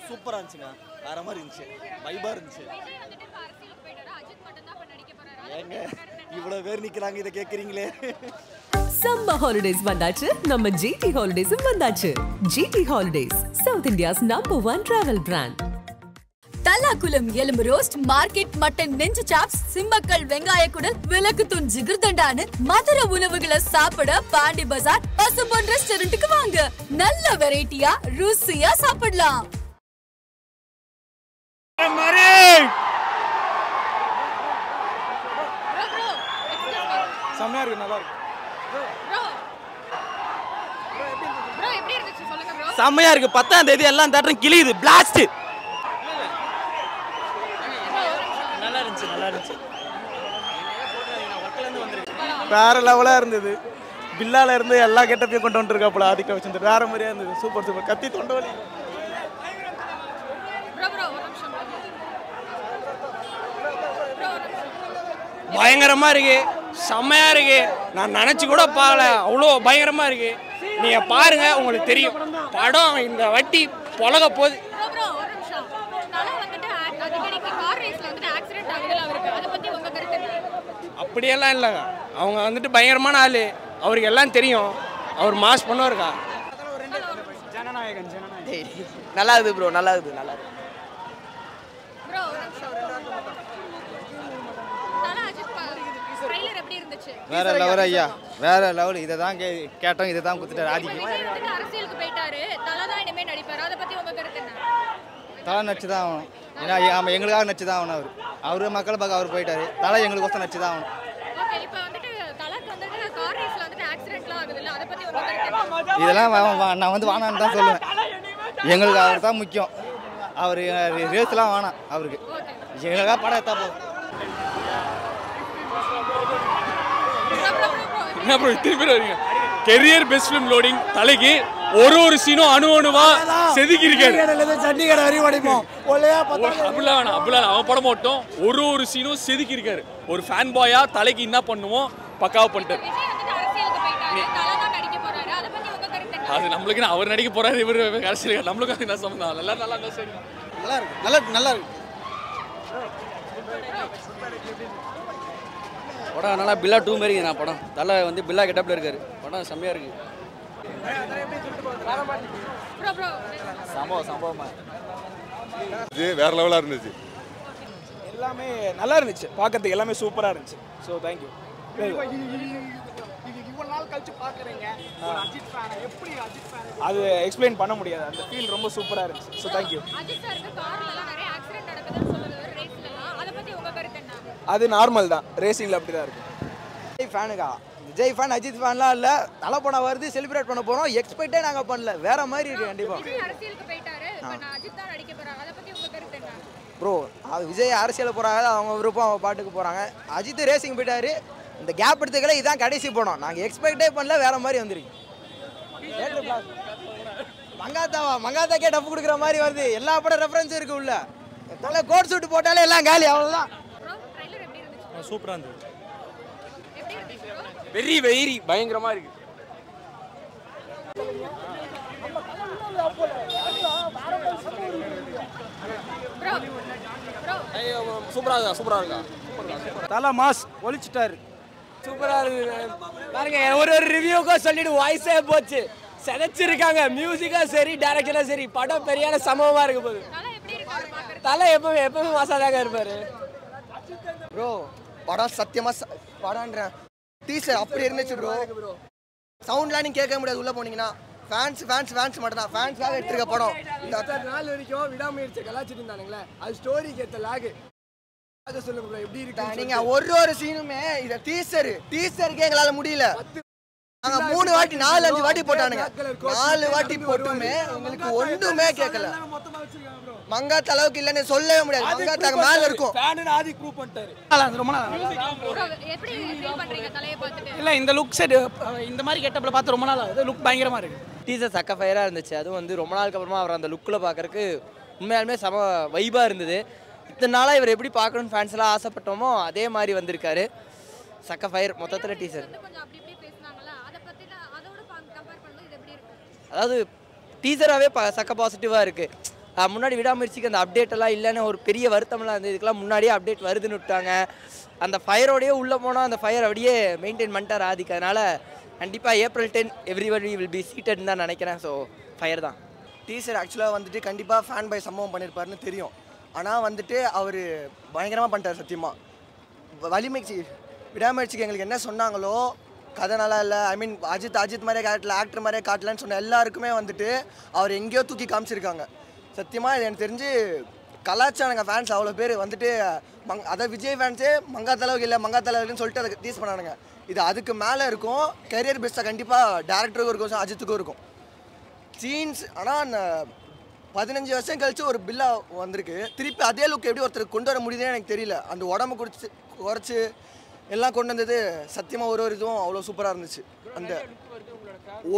சூப்பரா இருந்துச்சுங்க. வேற மாதிரி இருந்துச்சு. வைபா இருந்துச்சு. ஏங்க இவ்வளவு பேர் நிக்கிறாங்க இத கேக்குறீங்களே. சம்மர் ஹாலிடேஸ் வந்தாச்சு. நம்ம GT ஹாலிடேஸும் வந்தாச்சு. GT holidays south India's #1 travel brand. Thallakulam எலும்பு ரோஸ்ட், மார்க்கெட் மட்டன் நெஞ்சு சாப்ஸ், சிம்மக்கல் வெங்காய குடல், விளக்குத்தூண் ஜிகிர்தண்டான்னு மதுர உணவுகளை சாப்பிட பாண்டி பஜார் பசும்பொன் ரெஸ்டாரண்ட்டுக்கு வாங்க. நல்ல வெரைட்டியா ருசியா சாப்பிடலாம். செம்மையா இருக்கு, நல்லா இருக்கு. செம்மையா இருக்கு. 10ஆம் தேதி எல்லாம் தேட்டரும் கிளியுது. பிளாஸ்ட். நல்லா இருந்துச்சு, நல்லா இருந்துச்சு. வேற லெவலா இருந்தது. பில்லால இருந்து எல்லா கெட்டப்பையும் கொண்டு வந்துருக்காப்புல ஆதிக்க வச்சிருந்து. வேற மாதிரியா இருந்தது. Super super. கத்தி தொண்டவலி. பயங்கரமா இருக்கு, செம்மையா இருக்கு. நான் நினைச்சு கூட பார்க்கல, அவ்வளோ பயங்கரமா இருக்கு. நீங்க பாருங்க, உங்களுக்கு தெரியும். படம் இந்த வட்டி பொழக போகுது. அப்படியெல்லாம் இல்லைங்க, அவங்க வந்துட்டு பயங்கரமான ஆளு, அவருக்கு எல்லாம் தெரியும். அவர் மாஸ் பண்ணுவாருக்கா. ஜனநாயகன் நல்லா இருக்குது ப்ரோ, நல்லா இருக்குது, நல்லா இருக்கு. வேற லெவல் ஐயா, வேற லெவல். இதை தான் கேட்டோம், இதை தான் கொடுத்துட்டாரு ஆதிக்கு. அரசியலுக்கு போயிட்டாரு, தலை தான் இனிமே நடிப்பாரு. அதை பத்தி உங்க கருத்து என்ன? தலை நடிச்சு தான் ஆகணும். ஏன்னா ஆமாம், எங்களுக்காக நடிச்சு தான் ஆகணும். அவர் மக்களை பார்க்க அவர் போயிட்டாரு. தலை எங்களுக்கோசம் நடிச்சு தான் ஆகணும். இதெல்லாம் நான் வந்து வானான்னு தான் சொல்லுவேன். எங்களுக்கு அவர் தான் முக்கியம். அவர் ரேஸ்லாம் வேணாம் அவருக்கு. எங்களுக்காக படம் எடுத்தா போதும். என்ன ப்ரோ திருப்பி வரீங்க? Career best film loading. தலைக்கு ஒரு சீனும் அணுவா செதுக்கி இருக்காரு. சண்டிகர் அறிவடைப்போம். அப்படிலாம் வேணாம், அப்படிலாம் அவன் படம் மட்டும் ஒரு சீனும் செதுக்கி இருக்காரு. ஒரு ஃபேன் பாயா தலைக்கு என்ன பண்ணுவோம் பக்காவா பண்ணிட்டாரு. அது நம்மளுக்கு அவர் நடிக்க போறாரு, இவர் அரசியல். நம்மளுக்கு அது என்ன சம்பந்தம்? நல்லா நல்லா சரி, நல்லா இருக்கு, நல்லா நல்லா இருக்கு. படம் நல்லா பில்லா 2 மாரி நான் படம். தலை வந்து பில்லா கெட்டப்ல இருக்காரு. படம் செம்மையா இருக்கு. சம்பவமா இது வேற லெவலா இருந்துச்சு. எல்லாமே நல்லா இருந்துச்சு, பார்க்கறதுக்கு எல்லாமே சூப்பரா இருந்துச்சு. So thank you. அது எக்ஸ்பிளைன் பண்ண முடியாது, அந்த ஃபீல் ரொம்ப சூப்பரா இருந்துச்சு. So thank you. அது நார்மல் தான், ரேசிங்ல அப்படி தான் இருக்கும். விஜய் ஃபேனுக்கா, விஜய் ஃபேன் அஜித் ஃபேன்லாம் இல்லை. தலை படம் வருது, செலிப்ரேட் பண்ண போகிறோம். எக்ஸ்பெக்டே நாங்கள் பண்ணல. வேற மாதிரி இருக்கு கண்டிப்பாக. ப்ரோ, அது விஜய் அரசியல் போகிறாங்க, அவங்க விருப்பம், அவங்க பாட்டுக்கு போகிறாங்க. அஜித் ரேசிங் போயிட்டாரு. இந்த கேப் எடுத்துக்கல, இதான் கடைசி படம். நாங்கள் எக்ஸ்பெக்டே பண்ணல, வேற மாதிரி வந்துருக்கு. மங்காத்தாக்கே டஃப் கொடுக்குற மாதிரி வருது. எல்லா படம் ரெஃபரன்ஸும் இருக்கு உள்ள. தலை கோட் சூட் போட்டாலே எல்லாம் காலி, அவ்வளோதான். சூப்பரா இருந்துச்சு. வெறி வெறி பயங்கரமா இருக்கு. சூப்பரா இருக்கா, சூப்பரா இருக்கா. தலை மாஸ் ஒழிச்சிட்டாரு. சூப்பரா இருக்கு பாருங்க. ஒரு ரிவ்யூக்கும் சொல்லிட்டு வாய்ஸே போச்சு. செதைச்சிருக்காங்க. மியூசிக்கா சரி, டைரக்ஷனா சரி, படம் பெரியான சமமா இருக்கு போது. தலை எப்பவுமே மாசாதாங்க இருப்பாரு. ப்ரோ படம் சத்தியமா படம்ன்றேன். டீசர் அப்படி இருந்துச்சு ப்ரோ. சவுண்ட்லாம் நீங்க கேட்க முடியாது உள்ள போனீங்கன்னா. ஃபேன்ஸ் மட்டும் தான். ஃபேன்ஸ்க்காக எடுத்துருக்க படம். இந்த நாள் வரைக்கும் விடாமுயற்சி கலாச்சிட்டு இருந்தானுங்களே, அது ஸ்டோரிக்கு ஏற்ற லாகு. அதை சொல்லுங்க ப்ரோ, எப்படி இருக்கு? நீங்க ஒரு சீனுமே இதை டீசருக்கே எங்களால முடியல. நாங்க 3 வாட்டி 4-5 வாட்டி போட்டானுங்க. 4 வாட்டி போட்டுமே உங்களுக்கு ஒண்ணுமே கேட்கல. மங்காத்த அளவுக்கு இல்லன்னு சொல்லவே முடியாது. மங்காத்தாக்கு மேல இருக்கும். ஃபேன் ஆதி ப்ரூவ் பண்ணிட்டாரு. ரொம்ப எப்படி ஃபீல் பண்றீங்க தலையை பார்த்துட்டு? இல்ல இந்த லுக் செட் இந்த மாதிரி கெட்டப்ல பார்த்து ரொம்ப நாள் ஆகுது. லுக் பயங்கரமா இருக்கு. டீசர் சக்க ஃபயரா இருந்துச்சு. அதுவும் வந்து ரொம்ப நாளுக்கு அப்புறமா அவர் அந்த லுக்கில் பார்க்கறதுக்கு உண்மையாலுமே செம வைபாக இருந்தது. இத்தனை நாளாக இவர் எப்படி பார்க்கணும்னு ஃபேன்ஸ் எல்லாம் ஆசைப்பட்டோமோ அதே மாதிரி வந்திருக்காரு. சக்க ஃபயர் மொத்தத்தில் டீசர். அதாவது டீசராகவே சக்க பாசிட்டிவாக இருக்குது. முன்னாடி விடாமுயற்சிக்கு அந்த அப்டேட் எல்லாம் இல்லைன்னு ஒரு பெரிய வருத்தம்லாம் இருந்தது. இதுக்கெல்லாம் முன்னாடியே அப்டேட் வருதுன்னு விட்டாங்க. அந்த ஃபயரோடையே உள்ளே போனால் அந்த ஃபயர் அப்படியே மெயின்டைன் பண்ணிட்டார் ஆதிக்கு. அதனால் கண்டிப்பாக April 10 எவ்ரிபடி வில் பி சீட்டட்னு தான் நினைக்கிறேன். ஸோ ஃபயர் தான். டீசர் ஆக்சுவலாக வந்துட்டு கண்டிப்பாக ஃபேன் பை சம்பவம் பண்ணியிருப்பாருன்னு தெரியும். ஆனால் வந்துட்டு அவர் பயங்கரமாக பண்ணிட்டார் சத்தியமாக. வலிமைக்கு விடாமுயற்சிக்கு எங்களுக்கு என்ன சொன்னாங்களோ கதை நல்லா இல்லை, ஐ மீன் அஜித் மாதிரியே காட்டல, ஆக்டர் மாதிரியே காட்டலன்னு சொன்ன எல்லாருக்குமே வந்துட்டு அவர் எங்கேயோ தூக்கி காமிச்சிருக்காங்க. சத்தியமாக இது எனக்கு தெரிஞ்சு கலாச்சாரங்க ஃபேன்ஸ் அவ்வளோ பேர் வந்துட்டு அதாவது விஜய் ஃபேன்ஸே மங்கா தலைவுக்கு இல்லை மங்கா தலைவுக்குன்னு சொல்லிட்டு அதை டீஸ் பண்ணானுங்க. இது அதுக்கு மேலே இருக்கும். கெரியர் பெஸ்ட்டாக கண்டிப்பாக டேரக்டருக்கும் இருக்கும், அஜித்துக்கும் இருக்கும் சீன்ஸ். ஆனால் 15 வருஷம் கழிச்சு ஒரு பில்லா வந்திருக்கு. திருப்பி அதே லுக் எப்படி ஒருத்தர் கொண்டு வர முடியுதுன்னு எனக்கு தெரியல. அந்த உடம்பு குறைச்சி எல்லாம் கொண்டு வந்தது சத்தியமாக ஒரு இதுவும் அவ்வளோ சூப்பராக இருந்துச்சு. அந்த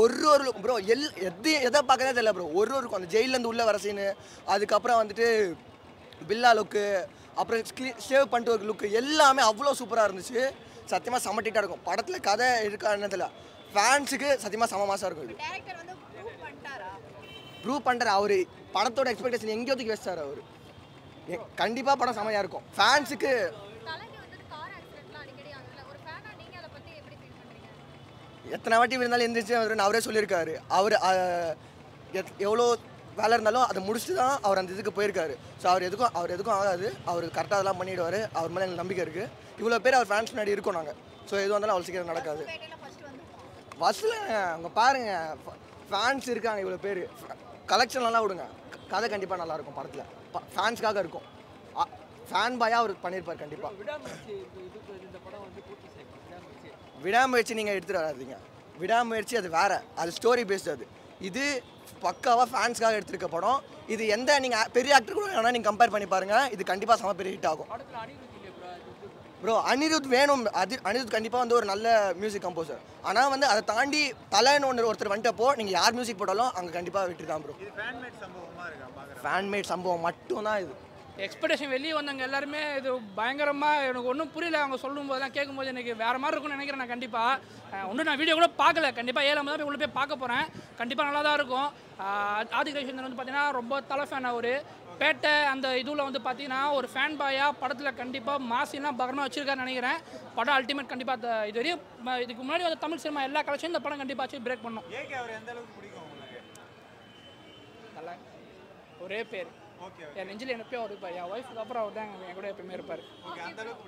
ஒரு ப்ரோ எதை பார்க்கறதே தெரியல ப்ரோ. இருக்கும் அந்த ஜெயிலேருந்து உள்ளே வர சீனு, அதுக்கப்புறம் வந்துட்டு பில்லா லுக்கு, அப்புறம் சேவ் பண்ணிட்டு ஒரு லுக்கு எல்லாமே அவ்வளோ சூப்பராக இருந்துச்சு. சத்தியமாக சமட்டிட்டாக இருக்கும். படத்தில் கதை இருக்கான்னு தெரியல, ஃபேன்ஸுக்கு சத்தியமாக சம மாதம் இருக்கும். இது ப்ரூவ் பண்ணுறாரு. அவர் படத்தோட எக்ஸ்பெக்டேஷன் எங்கேயோ தூக்கி வச்சார் அவர். கண்டிப்பாக படம் செமையாக இருக்கும். ஃபேன்ஸுக்கு எத்தனை வாட்டி இருந்தாலும் எந்திரிச்சு அவரே சொல்லியிருக்காரு. அவர் எவ்வளோ வேலை இருந்தாலும் அதை முடிச்சுட்டு தான் அவர் அந்த இதுக்கு போயிருக்காரு. ஸோ அவர் எதுக்கும் ஆகாது. அவர் கரெக்டாக அதெல்லாம் பண்ணிவிடுவார். அவர் மேலே எனக்கு நம்பிக்கை இருக்குது. இவ்வளோ பேர் அவர் ஃபேன்ஸ் முன்னாடி இருக்கோம் நாங்கள். ஸோ எதுவும் வந்தாலும் அவ்வளோ சீக்கிரம் நடக்காது. ஃபஸ்ட்டில் அங்கே பாருங்கள் ஃபேன்ஸ் இருக்காங்க இவ்வளோ பேர். கலெக்ஷன்லாம் விடுங்க, கதை கண்டிப்பாக நல்லாயிருக்கும். படத்தில் ஃபேன்ஸ்க்காக இருக்கும். ஃபேன் பாயாக அவர் பண்ணியிருப்பார் கண்டிப்பாக. விடாமுயற்சி நீங்கள் எடுத்துகிட்டு வராதிங்க. விடாமுயற்சி அது வேறு, அது ஸ்டோரி பேஸ்டு. அது இது பக்காவாக ஃபேன்ஸ்க்காக எடுத்துருக்க படம். இது எந்த நீங்கள் பெரிய ஆக்டர் கூட வேணால் நீங்கள் கம்பேர் பண்ணி பாருங்கள். இது கண்டிப்பாக செம பெரிய ஹிட் ஆகும் ப்ரோ. அனிருத் வேணும். அனிருத் கண்டிப்பாக வந்து ஒரு நல்ல மியூசிக் கம்போசர். ஆனால் வந்து அதை தாண்டி தலைன்னு ஒருத்தர் வந்துட்டப்போ நீங்கள் யார் மியூசிக் போட்டாலும் அங்கே கண்டிப்பாக வெற்றி தான் ப்ரோ. ஃபேன்மேட் சம்பவம் மட்டும்தான் இது. எக்ஸ்பெக்டேஷன் வெளியே வந்தாங்க எல்லாருமே. இது பயங்கரமாக எனக்கு ஒன்றும் புரியல. அவங்க சொல்லும் போதெல்லாம் கேட்கும்போது எனக்கு வேறு மாதிரி இருக்கும்னு நினைக்கிறேன். நான் கண்டிப்பாக ஒன்றும் நான் வீடியோ கூட பார்க்கல. கண்டிப்பாக 7 தான் உள்ள போய் பார்க்க போகிறேன். கண்டிப்பாக நல்லா தான் இருக்கும். ஆதிக் ரவிச்சந்திரன் வந்து பார்த்தீங்கன்னா ரொம்ப தலை ஃபேன். அவர் பேட்டை அந்த இதுவில் வந்து பார்த்தீங்கன்னா ஒரு ஃபேன் பாயாக படத்தில் கண்டிப்பாக மாசிலாம் பகரமாக வச்சுருக்காருன்னு நினைக்கிறேன். படம் அல்டிமேட். கண்டிப்பாக இது வரையும் இதுக்கு முன்னாடி வந்து தமிழ் சினிமா எல்லா கலெக்ஷனும் இந்த படம் கண்டிப்பாக வச்சு பிரேக் பண்ணும். நல்லா ஒரே பேர் என் நெஞ்சில் என்ன பேர் இருப்பார். என் ஒய்ஃபுக்கு அப்புறம் அவர் தான் என் கூட எப்பவுமே இருப்பார்.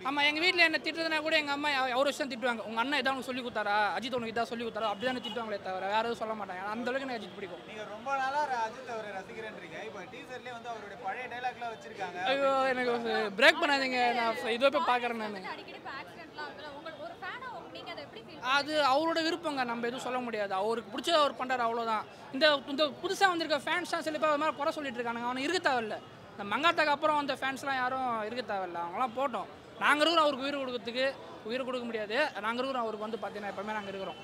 ஆமாம், எங்கள் வீட்டில் என்ன திட்டுறதுனா கூட எங்கள் அம்மா அவர் விஷயம் திட்டுவாங்க. உங்கள் அண்ணன் இதான் உனக்கு சொல்லி கொடுத்தாரா, அஜித் உனக்கு இதான் சொல்லி கொடுத்தாரா, அப்படி தானே திட்டுவாங்களே தவிர வேறு எதுவும் சொல்ல மாட்டாங்க. அந்த அளவுக்கு எனக்கு அஜித் பிடிக்கும். நீங்கள் ரொம்ப நாளாக அஜித் அவரை ரசிக்கிறேன்றீங்க. இப்போ டீசர்லேயே வந்து அவருடைய பழைய டைலாக்லாம் வச்சிருக்காங்க. ஐயோ எனக்கு பிரேக் பண்ணாதீங்க. நான் இதுவே போய் பார்க்குறேன். நான் அது அவரோட விருப்பங்க, நம்ம எதுவும் சொல்ல முடியாது. அவருக்கு பிடிச்சது அவர் பண்ணுறாரு, அவ்வளோதான். இந்த புதுசாக வந்திருக்க ஃபேன்ஸ் தான் சில பேர் அது மாதிரி குறை சொல்லிட்டு இருக்காங்க. அவனுக்கு இருக்க தேவையில்லை. இந்த மங்காத்தாக்கு அப்புறம் அந்த ஃபேன்ஸ்லாம் யாரும் இருக்க தேவையில்லை. அவங்களாம் போட்டோம். நாங்கள் இருக்கிறோம் அவருக்கு உயிர் கொடுக்கறதுக்கு. உயிர் கொடுக்க முடியாது. நாங்கள் இருக்கிறோம் அவருக்கு வந்து பார்த்தீங்கன்னா எப்பவுமே நாங்கள் இருக்கிறோம்.